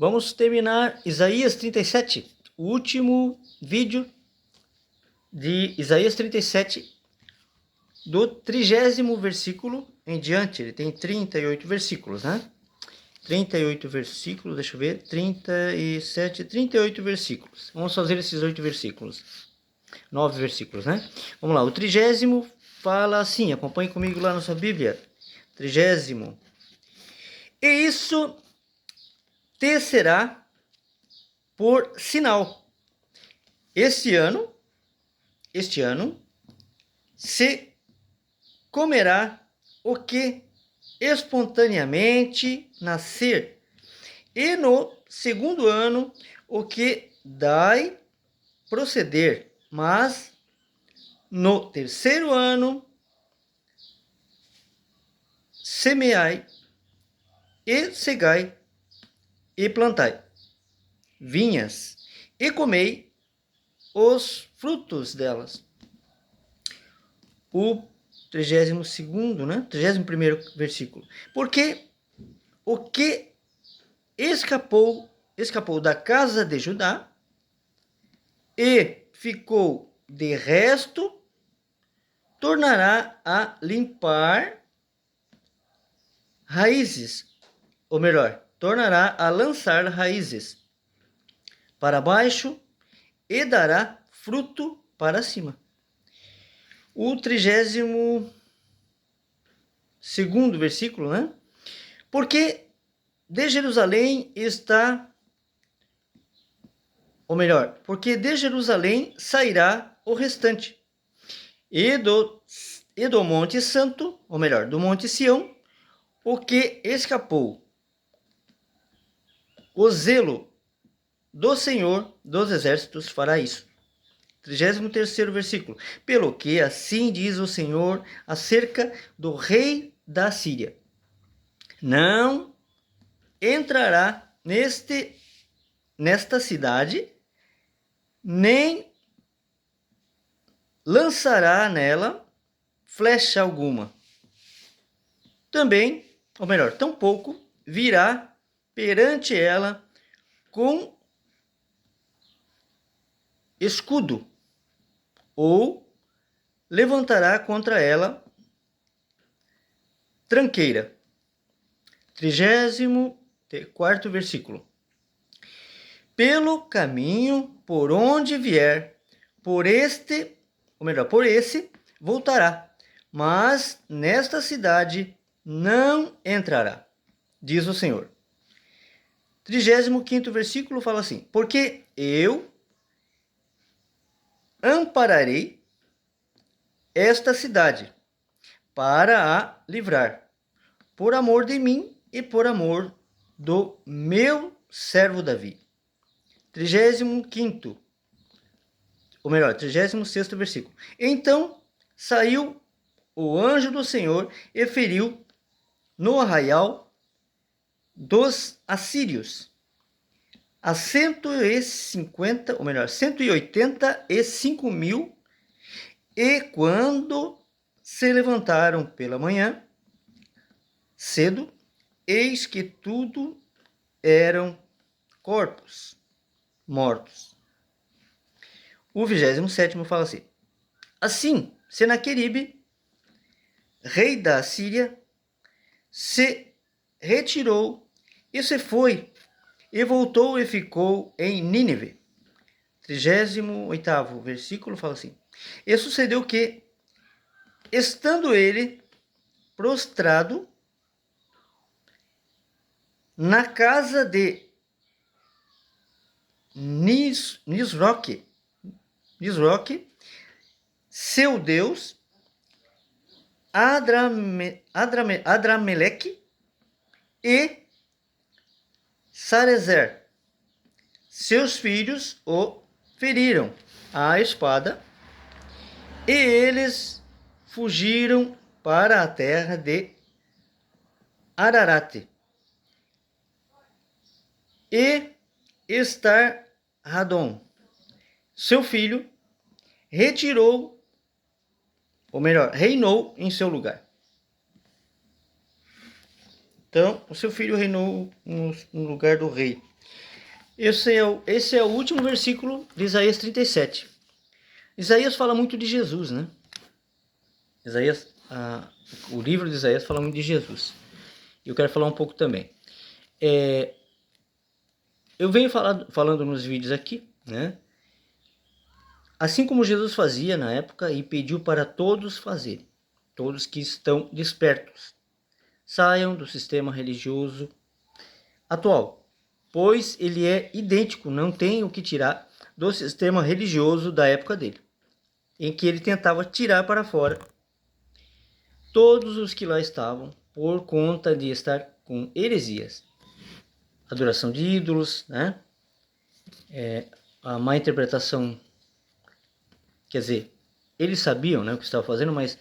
Vamos terminar Isaías 37, o último vídeo de Isaías 37, do 30º versículo em diante. Ele tem 38 versículos, né? 38 versículos, deixa eu ver, 37, 38 versículos. Vamos fazer esses 8 versículos. 9 versículos, né? Vamos lá, o 30º fala assim, acompanhe comigo lá na sua Bíblia. 30º. E isso te será por sinal. Este ano, se comerá o que espontaneamente nascer, e no segundo ano o que dai proceder, mas no terceiro ano semeai e cegai e plantai vinhas e comei os frutos delas. O 32º, né? 31º versículo. Porque o que escapou da casa de Judá e ficou de resto, tornará a limpar raízes, ou melhor, tornará a lançar raízes para baixo e dará fruto para cima. O 32º versículo, né? Porque de Jerusalém está, ou melhor, porque de Jerusalém sairá o restante, e do Monte Santo, ou melhor, do Monte Sião, o que escapou. O zelo do Senhor dos Exércitos fará isso. 33º versículo. Pelo que assim diz o Senhor acerca do rei da Síria: não entrará nesta cidade, nem lançará nela flecha alguma. Também, ou melhor, tampouco virá perante ela com escudo, ou levantará contra ela tranqueira. 34º versículo. Pelo caminho por onde vier, por esse voltará, mas nesta cidade não entrará, diz o Senhor. 35º versículo fala assim: porque eu ampararei esta cidade para a livrar, por amor de mim e por amor do meu servo Davi. 35º, ou melhor, 36º versículo. Então saiu o anjo do Senhor e feriu no arraial dos assírios a 150, ou melhor, 185.000, e quando se levantaram pela manhã cedo, eis que tudo eram corpos mortos. O 27º fala assim: assim, Senaqueribe, rei da Síria, se retirou e se foi, e voltou e ficou em Nínive. 38º versículo fala assim: e sucedeu que, estando ele prostrado na casa de Nisroque, seu deus, Adrameleque e Sarezer, seus filhos, o feriram à espada, e eles fugiram para a terra de Ararate. E Estar-Radom, seu filho, reinou em seu lugar. Então, o seu filho reinou no lugar do rei. Esse é o último versículo de Isaías 37. Isaías fala muito de Jesus, né? O livro de Isaías fala muito de Jesus. E eu quero falar um pouco também. Eu venho falando nos vídeos aqui, né? Assim como Jesus fazia na época e pediu para todos fazerem, todos que estão despertos, saiam do sistema religioso atual, pois ele é idêntico, não tem o que tirar do sistema religioso da época dele, em que ele tentava tirar para fora todos os que lá estavam por conta de estar com heresias, adoração de ídolos, né? A má interpretação, quer dizer, eles sabiam, né, o que estavam fazendo, mas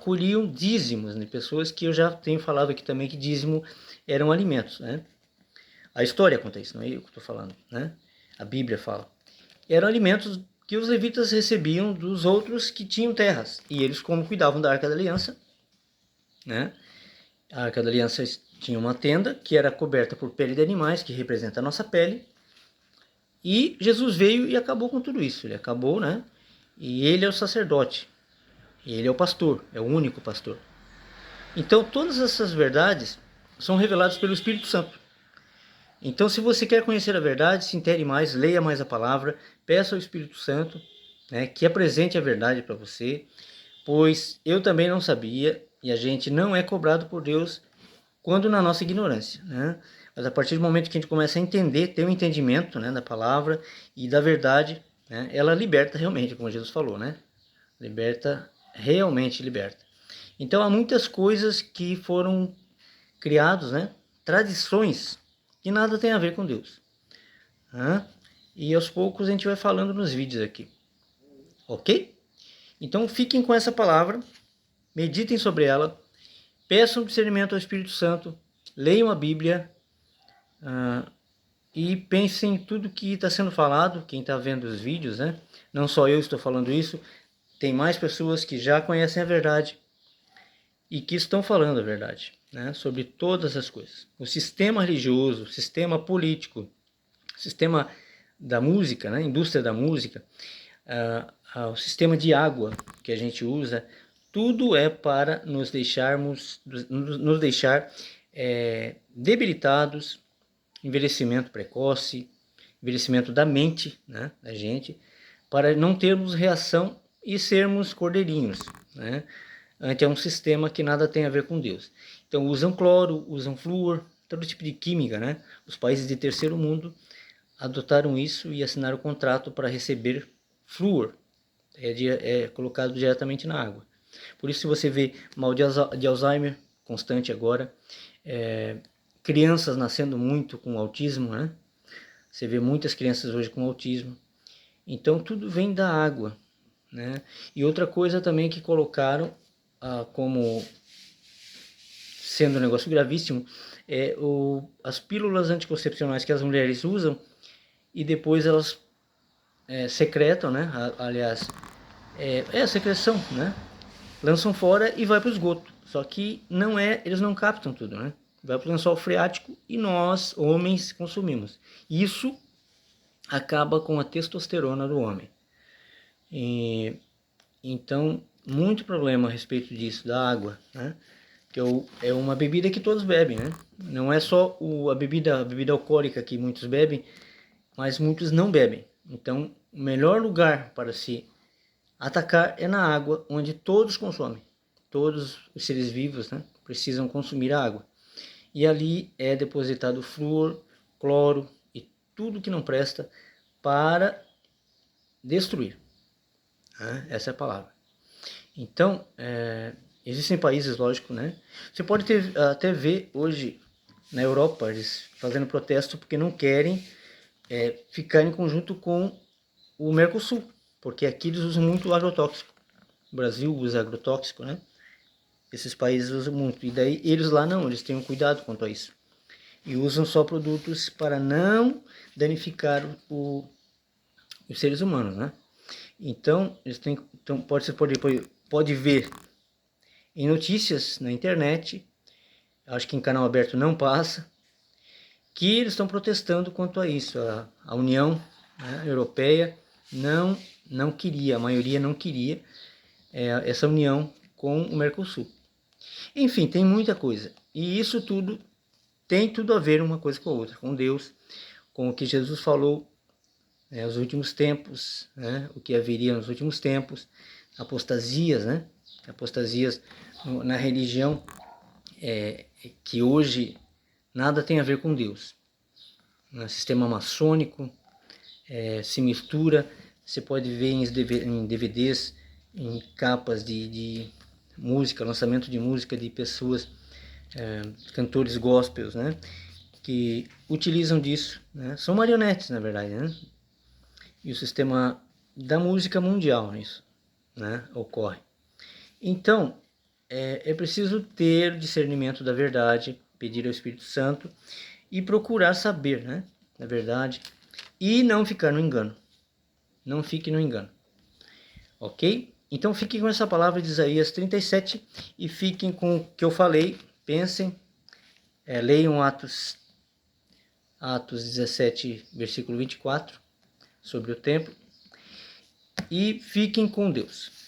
colhiam dízimos, né, pessoas que eu já tenho falado aqui também que dízimo eram alimentos, né? A história conta isso, não é eu que estou falando, né? A Bíblia fala. Eram alimentos que os levitas recebiam dos outros que tinham terras. E eles, como cuidavam da Arca da Aliança, né? A Arca da Aliança tinha uma tenda que era coberta por pele de animais, que representa a nossa pele. E Jesus veio e acabou com tudo isso. Ele acabou, né? E ele é o sacerdote. E ele é o pastor, é o único pastor. Então, todas essas verdades são reveladas pelo Espírito Santo. Então, se você quer conhecer a verdade, se intere mais, leia mais a palavra, peça ao Espírito Santo, né, que apresente a verdade para você, pois eu também não sabia e a gente não é cobrado por Deus quando na nossa ignorância, né? Mas a partir do momento que a gente começa a entender, ter um entendimento, né, da palavra e da verdade, né, ela liberta realmente, como Jesus falou, né? Liberta, realmente liberta. Então, há muitas coisas que foram criadas, né? Tradições que nada tem a ver com Deus. E aos poucos a gente vai falando nos vídeos aqui. Ok? Então fiquem com essa palavra, meditem sobre ela, peçam discernimento ao Espírito Santo, leiam a Bíblia e pensem em tudo que está sendo falado, quem está vendo os vídeos, né? Não só eu estou falando isso, tem mais pessoas que já conhecem a verdade e que estão falando a verdade, né? Sobre todas as coisas. O sistema religioso, o sistema político, o sistema da música, né? Indústria da música, o sistema de água que a gente usa, tudo é para nos deixar debilitados, envelhecimento precoce, envelhecimento da mente, né, da gente, para não termos reação e sermos cordeirinhos, né, ante um sistema que nada tem a ver com Deus. Então usam cloro, usam flúor, todo tipo de química, né? Os países de terceiro mundo adotaram isso e assinaram o contrato para receber flúor, é colocado diretamente na água. Por isso, se você vê mal de Alzheimer constante agora, crianças nascendo muito com autismo, né? Você vê muitas crianças hoje com autismo. Então, tudo vem da água, né? E outra coisa também que colocaram como sendo um negócio gravíssimo é as pílulas anticoncepcionais que as mulheres usam e depois elas secretam, né? Aliás, a secreção, né? Lançam fora e vai para o esgoto. Só que eles não captam tudo, né? Vai para o lençol freático e nós, homens, consumimos. Isso acaba com a testosterona do homem. Então, muito problema a respeito disso, da água, né? Que é uma bebida que todos bebem, né? Não é só a bebida alcoólica que muitos bebem, mas muitos não bebem. Então, o melhor lugar para se atacar é na água, onde todos consomem. Todos os seres vivos, né, precisam consumir a água. E ali é depositado flúor, cloro e tudo que não presta para destruir. Essa é a palavra. Então, existem países, lógico, né? Você pode até ver hoje na Europa eles fazendo protesto porque não querem ficar em conjunto com o Mercosul, porque aqui eles usam muito agrotóxico. O Brasil usa agrotóxico, né? Esses países usam muito. E daí eles lá não, eles têm um cuidado quanto a isso. E usam só produtos para não danificar os seres humanos, né? Então, pode ver em notícias na internet acho que em canal aberto não passa, que eles estão protestando quanto a isso. A União, né, Europeia não queria, a maioria não queria essa união com o Mercosul. Enfim, tem muita coisa. E isso tudo tem tudo a ver uma coisa com a outra, com Deus, com o que Jesus falou, os últimos tempos, né, o que haveria nos últimos tempos, apostasias, né, apostasias na religião, que hoje nada tem a ver com Deus. No sistema maçônico, se mistura, você pode ver em DVDs, em capas de música, lançamento de música de pessoas, cantores gospels, né, que utilizam disso, né, são marionetes na verdade, né, e o sistema da música mundial nisso, né, ocorre. Então, é preciso ter discernimento da verdade, pedir ao Espírito Santo e procurar saber, né, da verdade, e não ficar no engano. Não fique no engano. Ok? Então fiquem com essa palavra de Isaías 37 e fiquem com o que eu falei, pensem, leiam Atos 17, versículo 24, sobre o templo, e fiquem com Deus.